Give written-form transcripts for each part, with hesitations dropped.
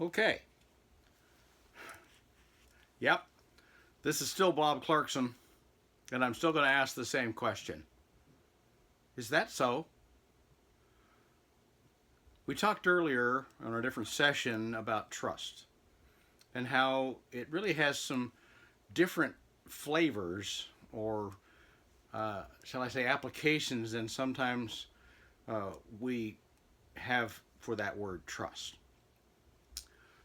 Okay. Yep. This is still Bob Clarkson, and I'm still going to ask the same question. Is that so? We talked earlier on a different session about trust and how it really has some different flavors or, shall I say, applications than sometimes we have for that word trust.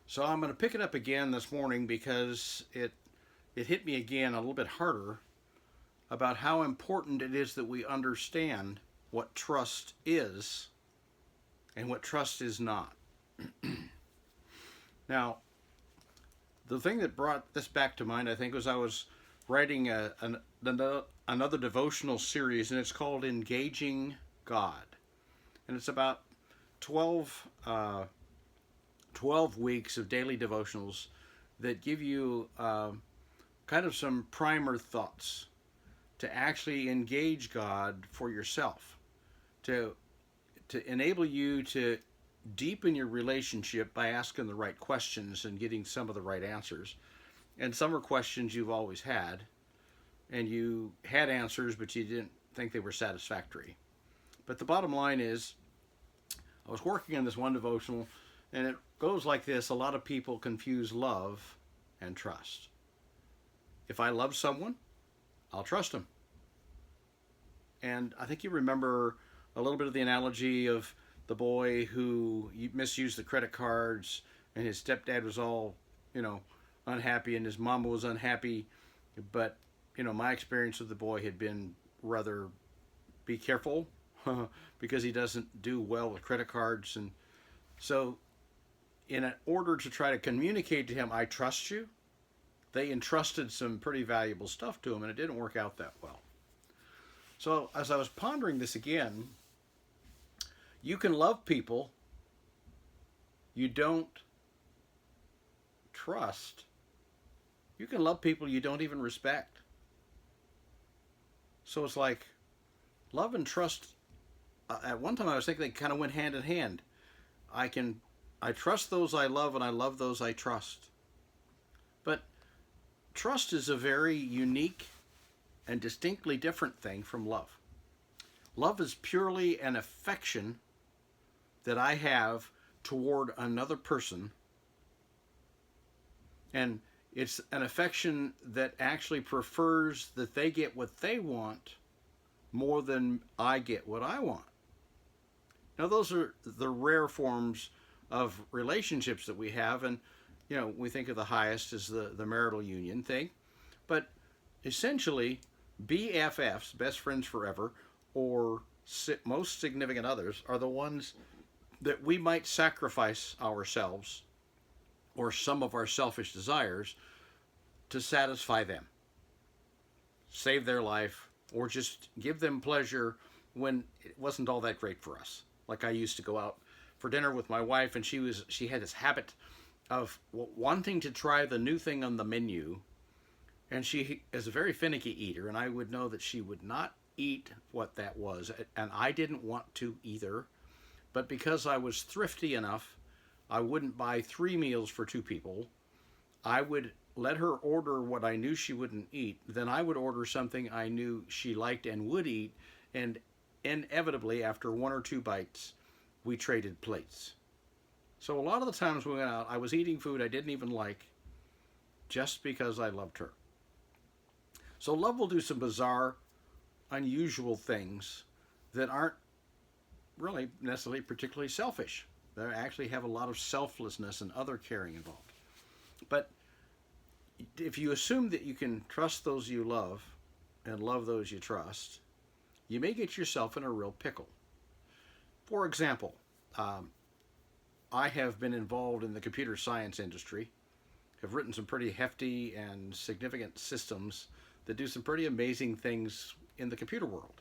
So I'm going to pick it up again this morning because it hit me again a little bit harder about how important it is that we understand what trust is and what trust is not. Now, the thing that brought this back to mind, I think, was I was writing another devotional series, and it's called Engaging God. And it's about 12, 12 weeks of daily devotionals that give you kind of some primer thoughts to actually engage God for yourself, to enable you to deepen your relationship by asking the right questions and getting some of the right answers. And some are questions you've always had, and you had answers, but you didn't think they were satisfactory. But the bottom line is, I was working on this one devotional, and it goes like this. A lot of people confuse love and trust. If I love someone, I'll trust them. And I think you remember a little bit of the analogy of the boy who misused the credit cards, and his stepdad was all, unhappy, and his mama was unhappy. But, my experience with the boy had been rather be careful because he doesn't do well with credit cards. And so, in order to try to communicate to him, I trust you, they entrusted some pretty valuable stuff to him, and it didn't work out that well. So, as I was pondering this again, you can love people you don't trust. You can love people you don't even respect. So it's like love and trust. At one time, I was thinking they kind of went hand in hand. I trust those I love, and I love those I trust. But trust is a very unique and distinctly different thing from love. Love is purely an affection that I have toward another person, and it's an affection that actually prefers that they get what they want more than I get what I want. Now, those are the rare forms of relationships that we have, and we think of the highest as the marital union thing, but essentially BFFs, best friends forever, or most significant others, are the ones that we might sacrifice ourselves or some of our selfish desires to satisfy them, save their life, or just give them pleasure when it wasn't all that great for us. Like I used to go out for dinner with my wife, and she had this habit of wanting to try the new thing on the menu, and she is a very finicky eater, and I would know that she would not eat what that was, and I didn't want to either. But because I was thrifty enough, I wouldn't buy 3 meals for 2 people. I would let her order what I knew she wouldn't eat. Then I would order something I knew she liked and would eat. And inevitably, after 1 or 2 bites, we traded plates. So a lot of the times we went out, I was eating food I didn't even like just because I loved her. So love will do some bizarre, unusual things that aren't really necessarily particularly selfish. They actually have a lot of selflessness and other caring involved. But if you assume that you can trust those you love and love those you trust, you may get yourself in a real pickle. For example, I have been involved in the computer science industry, have written some pretty hefty and significant systems that do some pretty amazing things in the computer world.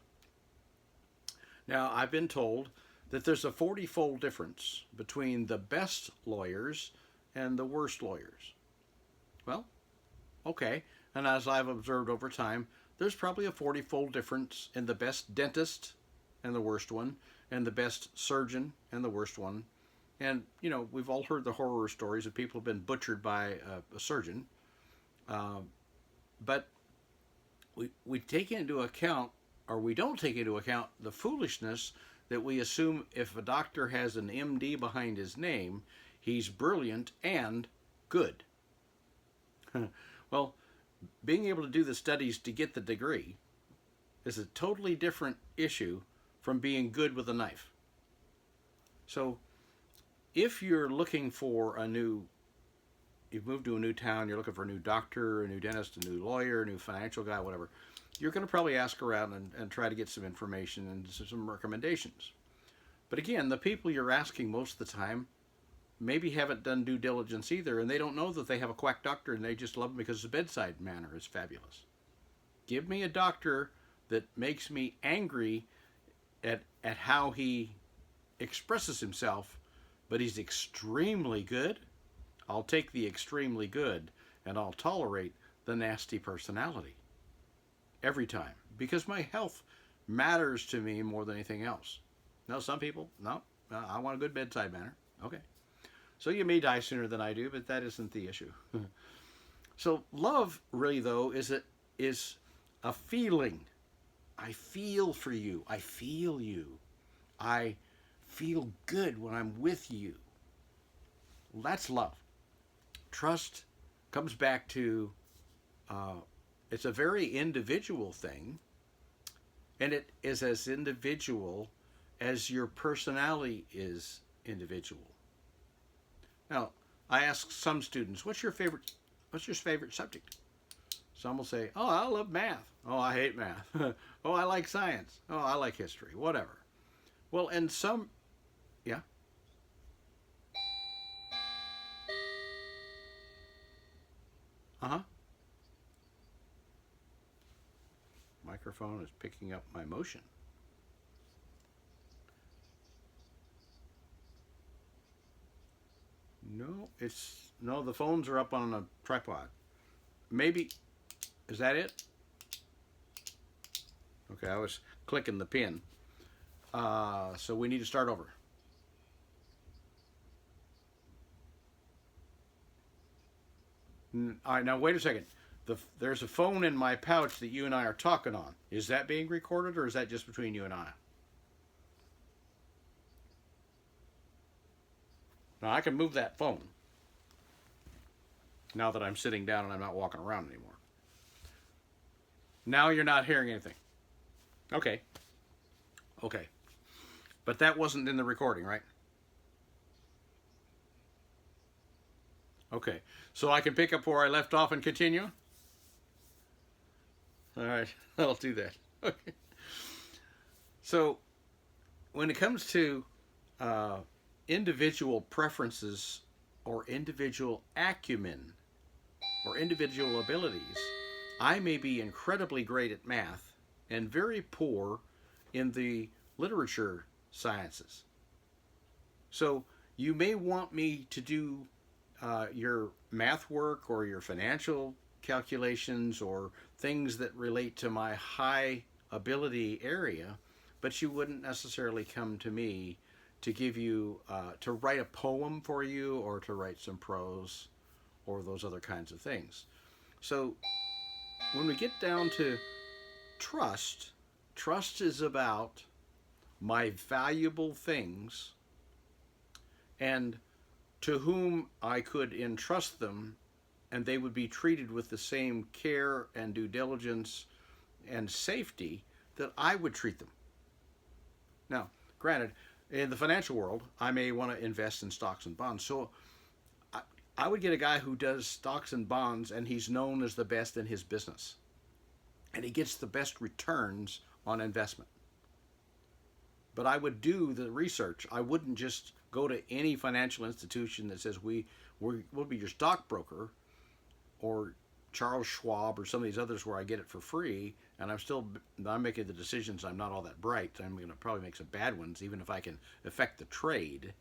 Now, I've been told that there's a 40-fold difference between the best lawyers and the worst lawyers. Well, okay, and as I've observed over time, there's probably a 40-fold difference in the best dentist and the worst one, and the best surgeon and the worst one, And, we've all heard the horror stories of people who've been butchered by a surgeon. Uh, but we take into account, or we don't take into account, the foolishness that we assume if a doctor has an MD behind his name, he's brilliant and good. Well, being able to do the studies to get the degree is a totally different issue from being good with a knife. So if you're looking for you've moved to a new town, you're looking for a new doctor, a new dentist, a new lawyer, a new financial guy, whatever, you're going to probably ask around and try to get some information and some recommendations. But again, the people you're asking most of the time maybe haven't done due diligence either, and they don't know that they have a quack doctor and they just love him because his bedside manner is fabulous. Give me a doctor that makes me angry at how he expresses himself, but he's extremely good. I'll take the extremely good, and I'll tolerate the nasty personality every time, because my health matters to me more than anything else. Now, some people, no, I want a good bedside manner. Okay. So you may die sooner than I do, but that isn't the issue. So love, really, though, is a feeling. I feel for you. I feel you. I feel good when I'm with you. Well, that's love. Trust comes back to it's a very individual thing, and it is as individual as your personality is individual. Now, I ask some students, what's your favorite subject? Some will say, oh, I love math. Oh, I hate math. Oh, I like science. Oh, I like history, whatever. Well, and some, yeah. Uh-huh. Microphone is picking up my motion. No, the phones are up on a tripod. Maybe, is that it? Okay, I was clicking the pin. So we need to start over. All right, now wait a second. There's a phone in my pouch that you and I are talking on. Is that being recorded, or is that just between you and I? Now I can move that phone now that I'm sitting down and I'm not walking around anymore. Now you're not hearing anything. Okay. Okay. But that wasn't in the recording, right? Okay. So I can pick up where I left off and continue? All right. I'll do that. Okay. So when it comes to individual preferences or individual acumen or individual abilities, I may be incredibly great at math and very poor in the literature sciences. So you may want me to do your math work or your financial calculations or things that relate to my high ability area, but you wouldn't necessarily come to me to give you, to write a poem for you or to write some prose or those other kinds of things. So when we get down to trust, trust is about my valuable things and to whom I could entrust them, and they would be treated with the same care and due diligence and safety that I would treat them. Now, granted, in the financial world, I may want to invest in stocks and bonds. So I would get a guy who does stocks and bonds, and he's known as the best in his business. And he gets the best returns on investment. But I would do the research. I wouldn't just go to any financial institution that says we'll be your stockbroker, or Charles Schwab or some of these others where I get it for free, and I'm making the decisions. I'm not all that bright. I'm going to probably make some bad ones, even if I can affect the trade.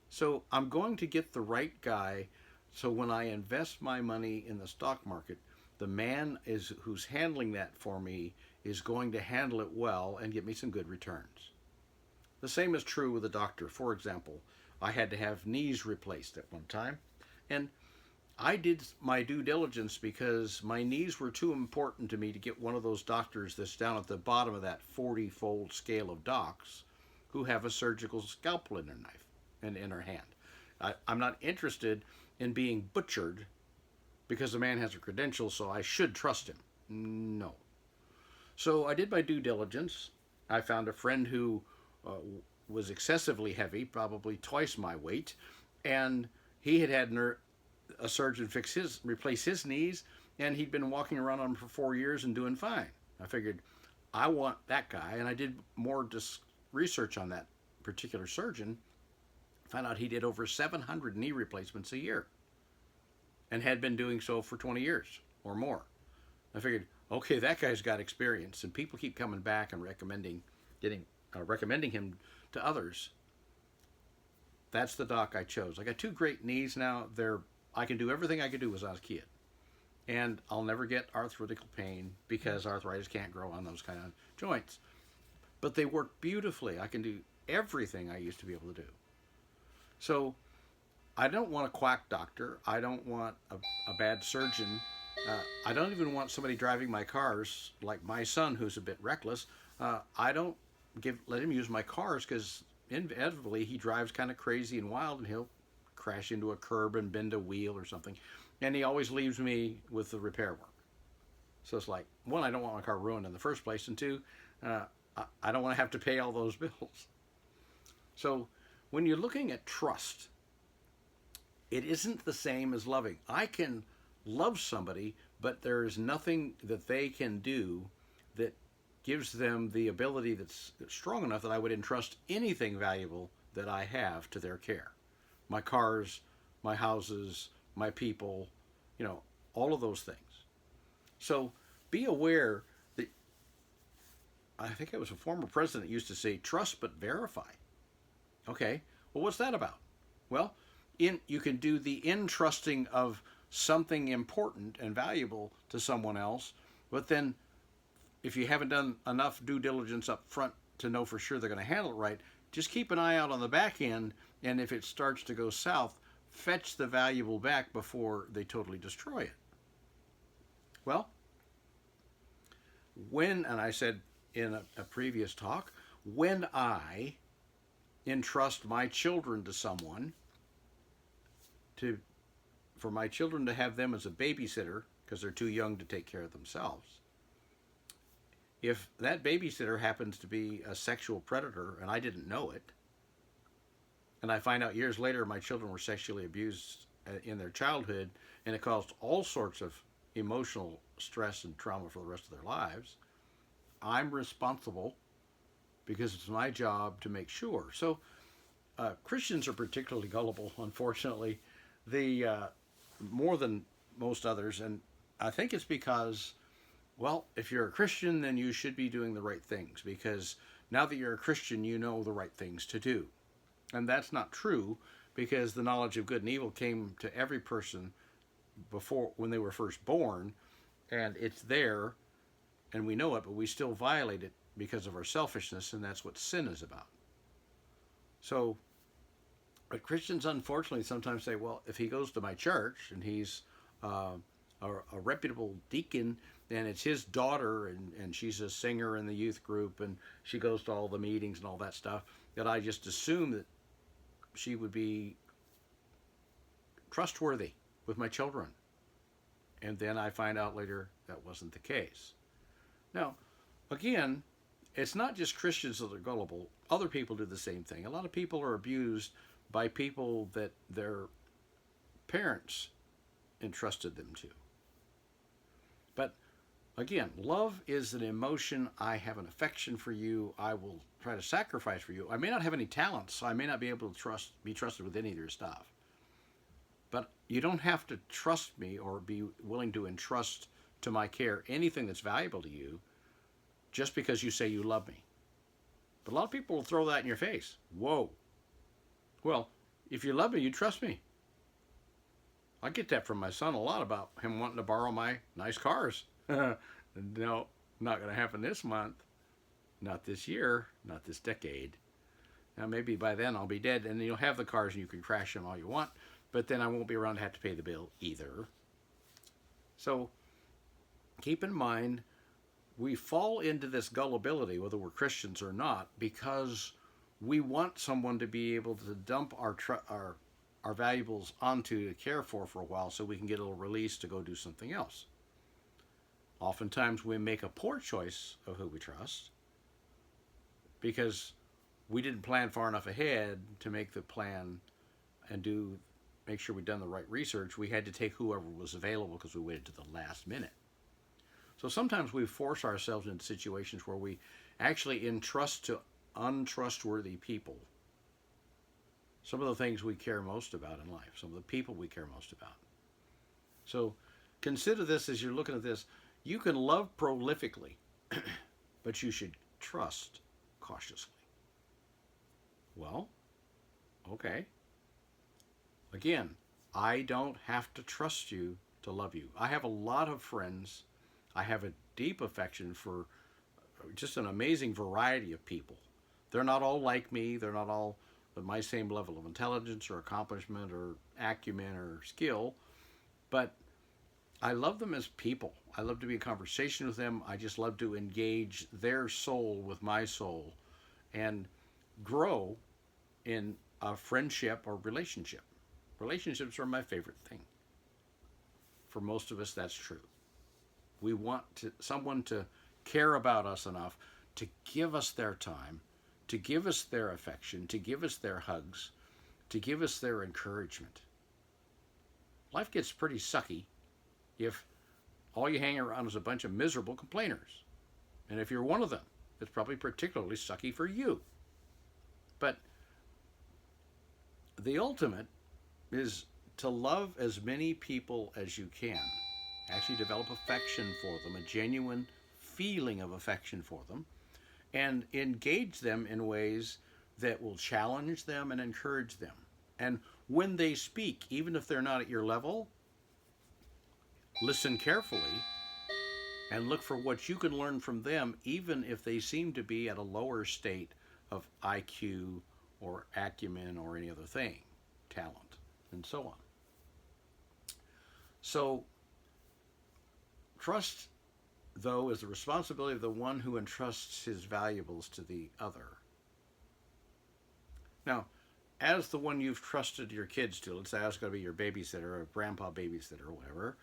So I'm going to get the right guy. So when I invest my money in the stock market, the man who's handling that for me is going to handle it well and get me some good returns. The same is true with a doctor. For example, I had to have knees replaced at one time. And I did my due diligence because my knees were too important to me to get one of those doctors that's down at the bottom of that 40-fold scale of docs who have a surgical scalpel in their knife and in their hand. I'm not interested in being butchered because the man has a credential, so I should trust him. No. So I did my due diligence. I found a friend who was excessively heavy, probably twice my weight, and he had a surgeon replace his knees, and he'd been walking around on them for 4 years and doing fine. I figured, I want that guy, and I did more research on that particular surgeon. Found out he did over 700 knee replacements a year, and had been doing so for 20 years or more. I figured, okay, that guy's got experience, and people keep coming back and recommending him to others. That's the doc I chose. I got 2 great knees now. I can do everything I could do as I was a kid. And I'll never get arthritical pain because arthritis can't grow on those kind of joints. But they work beautifully. I can do everything I used to be able to do. So I don't want a quack doctor. I don't want a bad surgeon. I don't even want somebody driving my cars like my son, who's a bit reckless. I don't let him use my cars because inevitably he drives kind of crazy and wild, and he'll crash into a curb and bend a wheel or something, and he always leaves me with the repair work. So it's like, 1, I don't want my car ruined in the first place, and 2, I don't want to have to pay all those bills. So when you're looking at trust, it isn't the same as loving. I can love somebody, but there is nothing that they can do that gives them the ability that's strong enough that I would entrust anything valuable that I have to their care. My cars, my houses, my people, all of those things. So be aware that, I think it was a former president used to say, trust but verify. Okay, well, what's that about? Well, you can do the entrusting of something important and valuable to someone else, but then if you haven't done enough due diligence up front to know for sure they're going to handle it right, just keep an eye out on the back end, and if it starts to go south, fetch the valuable back before they totally destroy it. Well, and I said in a previous talk, when I entrust my children to someone, for my children to have them as a babysitter, because they're too young to take care of themselves, if that babysitter happens to be a sexual predator and I didn't know it, and I find out years later my children were sexually abused in their childhood, and it caused all sorts of emotional stress and trauma for the rest of their lives, I'm responsible because it's my job to make sure. So Christians are particularly gullible, unfortunately, more than most others, and I think it's because, well, if you're a Christian, then you should be doing the right things, because now that you're a Christian, you know the right things to do. And that's not true, because the knowledge of good and evil came to every person when they were first born, and it's there, and we know it, but we still violate it because of our selfishness, and that's what sin is about. So, but Christians unfortunately sometimes say, well, if he goes to my church and he's a reputable deacon, and it's his daughter, and she's a singer in the youth group, and she goes to all the meetings and all that stuff, that I just assume that she would be trustworthy with my children. And then I find out later that wasn't the case. Now, again, it's not just Christians that are gullible. Other people do the same thing. A lot of people are abused by people that their parents entrusted them to. But again, love is an emotion. I have an affection for you. I will try to sacrifice for you. I may not have any talents, so I may not be able to be trusted with any of your stuff. But you don't have to trust me or be willing to entrust to my care anything that's valuable to you just because you say you love me. But a lot of people will throw that in your face. Whoa. Well, if you love me, you trust me. I get that from my son a lot about him wanting to borrow my nice cars. No, not going to happen this month. Not this year. Not this decade. Now, maybe by then I'll be dead and you'll have the cars and you can crash them all you want, but then I won't be around to have to pay the bill either. So keep in mind, we fall into this gullibility, whether we're Christians or not, because we want someone to be able to dump our valuables onto to care for a while so we can get a little release to go do something else. Oftentimes we make a poor choice of who we trust because we didn't plan far enough ahead to make the plan and make sure we'd done the right research. We had to take whoever was available because we waited to the last minute. So sometimes we force ourselves into situations where we actually entrust to untrustworthy people some of the things we care most about in life, some of the people we care most about. So consider this as you're looking at this. You can love prolifically, but you should trust cautiously. Well, okay. Again, I don't have to trust you to love you. I have a lot of friends. I have a deep affection for just an amazing variety of people. They're not all like me. They're not all at my same level of intelligence or accomplishment or acumen or skill, but I love them as people. I love to be in conversation with them. I just love to engage their soul with my soul and grow in a friendship or relationship. Relationships are my favorite thing. For most of us, that's true. We want someone to care about us enough to give us their time, to give us their affection, to give us their hugs, to give us their encouragement. Life gets pretty sucky if all you hang around is a bunch of miserable complainers. And if you're one of them, it's probably particularly sucky for you. But the ultimate is to love as many people as you can. Actually develop affection for them, a genuine feeling of affection for them, and engage them in ways that will challenge them and encourage them. And when they speak, even if they're not at your level, listen carefully and look for what you can learn from them, even if they seem to be at a lower state of IQ or acumen or any other thing, talent, and so on. So, trust, though, is the responsibility of the one who entrusts his valuables to the other. Now, as the one you've trusted your kids to, let's say I was going to be your babysitter or grandpa babysitter or whatever,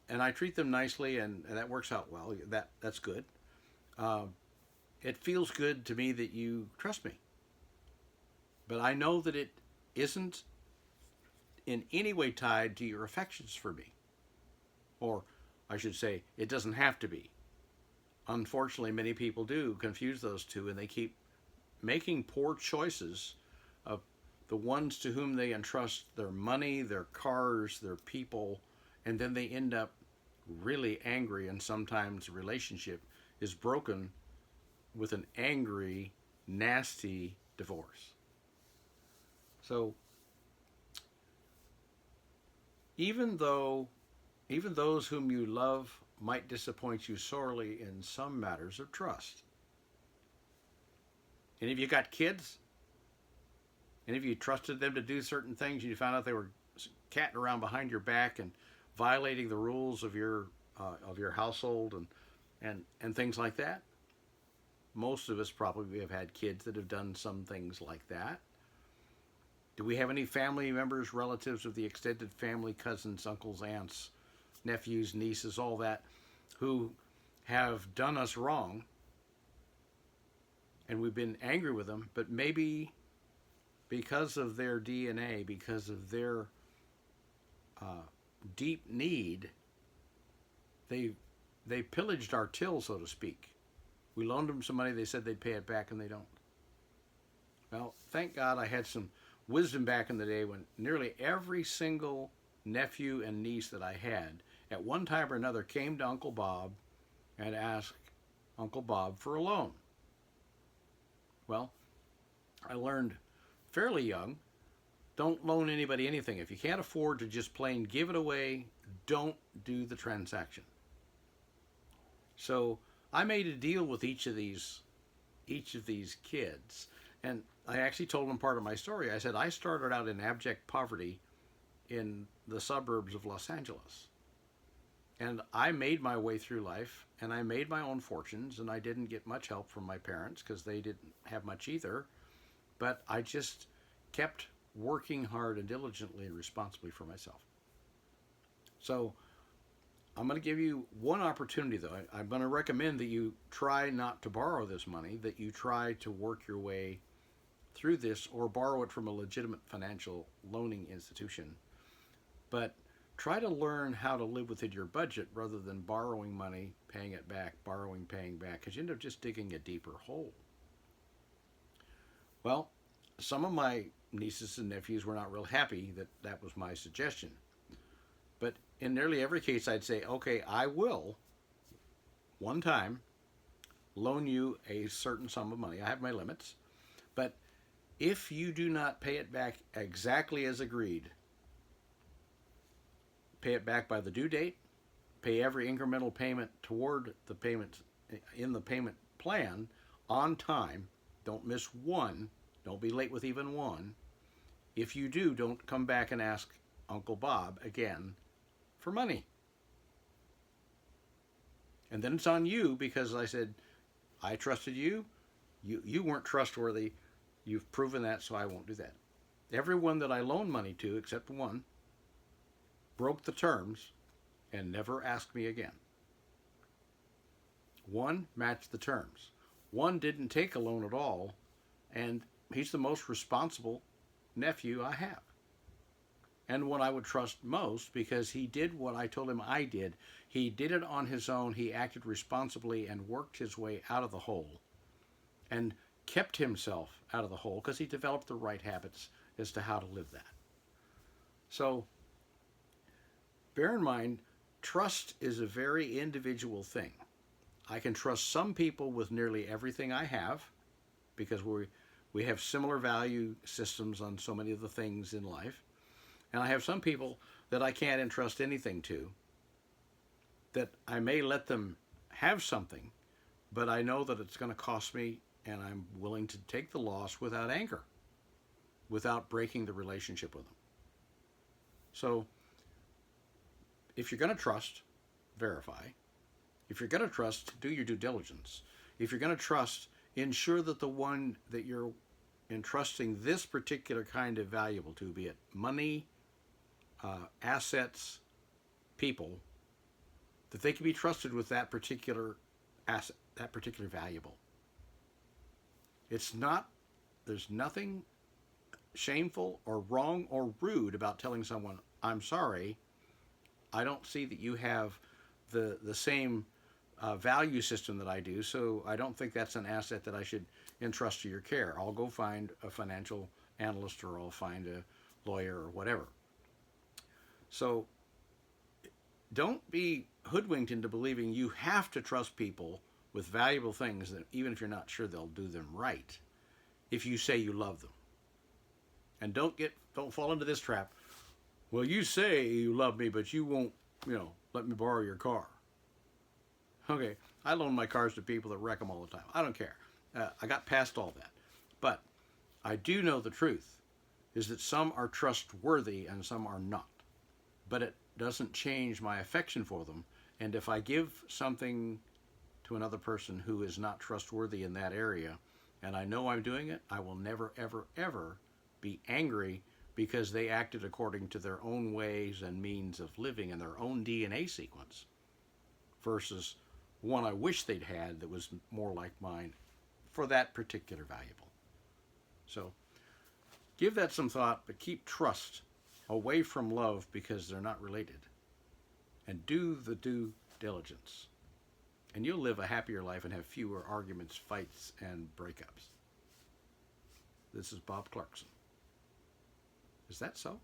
and I treat them nicely and that works out well, that's good. It feels good to me that you trust me. But I know that it isn't in any way tied to your affections for me. Or I should say, it doesn't have to be. Unfortunately, many people do confuse those two, and they keep making poor choices of the ones to whom they entrust their money, their cars, their people, and then they end up really angry, and sometimes the relationship is broken with an angry, nasty divorce. So, even those whom you love might disappoint you sorely in some matters of trust. Any of you got kids? Any of you trusted them to do certain things and you found out they were catting around behind your back and violating the rules of your household and things like that? Most of us probably have had kids that have done some things like that. Do we have any family members, relatives of the extended family, cousins, uncles, aunts, nephews, nieces, all that, who have done us wrong and we've been angry with them, but maybe because of their DNA, because of their deep need, they pillaged our till, so to speak. We loaned them some money, they said they'd pay it back, and they don't. Well, thank God I had some wisdom back in the day when nearly every single nephew and niece that I had at one time or another came to Uncle Bob and asked Uncle Bob for a loan. Well, I learned fairly young, don't loan anybody anything. If you can't afford to just plain give it away, don't do the transaction. So I made a deal with each of these kids, And I actually told him part of my story. I said, I started out in abject poverty in the suburbs of Los Angeles. And I made my way through life, and I made my own fortunes, and I didn't get much help from my parents because they didn't have much either. But I just kept working hard and diligently and responsibly for myself. So I'm going to give you one opportunity, though. I'm going to recommend that you try not to borrow this money, that you try to work your way through this or borrow it from a legitimate financial loaning institution. But try to learn how to live within your budget rather than borrowing money, paying it back, borrowing, paying back, because you end up just digging a deeper hole. Well, some of my nieces and nephews were not real happy that that was my suggestion. But in nearly every case, I'd say, okay, I will, one time, loan you a certain sum of money. I have my limits. But if you do not pay it back exactly as agreed, pay it back by the due date, pay every incremental payment toward the payment in the payment plan on time, don't miss one, don't be late with even one. If you do, don't come back and ask Uncle Bob again for money. And then it's on you because I said, I trusted you, you weren't trustworthy, you've proven that, so I won't do that. Everyone that I loaned money to, except one, broke the terms and never asked me again. One matched the terms. One didn't take a loan at all, and he's the most responsible nephew I have. And one I would trust most because he did what I told him I did. He did it on his own. He acted responsibly and worked his way out of the hole and kept himself out of the hole because he developed the right habits as to how to live that. So bear in mind, trust is a very individual thing. I can trust some people with nearly everything I have because we have similar value systems on so many of the things in life. And I have some people that I can't entrust anything to, that I may let them have something, but I know that it's going to cost me, and I'm willing to take the loss without anger, without breaking the relationship with them. So if you're going to trust, verify. If you're going to trust, do your due diligence. If you're going to trust, ensure that the one that you're entrusting this particular kind of valuable to, be it money, assets, people, that they can be trusted with that particular asset, that particular valuable. It's not, there's nothing shameful or wrong or rude about telling someone, I'm sorry, I don't see that you have the same value system that I do, so I don't think that's an asset that I should entrust to your care. I'll go find a financial analyst, or I'll find a lawyer or whatever. So don't be hoodwinked into believing you have to trust people with valuable things, that even if you're not sure they'll do them right, if you say you love them. And don't fall into this trap. Well, you say you love me, but you won't, let me borrow your car. Okay, I loan my cars to people that wreck them all the time. I don't care. I got past all that. But I do know the truth is that some are trustworthy and some are not. But it doesn't change my affection for them. And if I give something to another person who is not trustworthy in that area, and I know I'm doing it, I will never, ever, ever be angry because they acted according to their own ways and means of living and their own DNA sequence versus one I wish they'd had that was more like mine for that particular valuable. So give that some thought, but keep trust away from love because they're not related. And do the due diligence. And you'll live a happier life and have fewer arguments, fights, and breakups. This is Bob Clarkson. Is that so?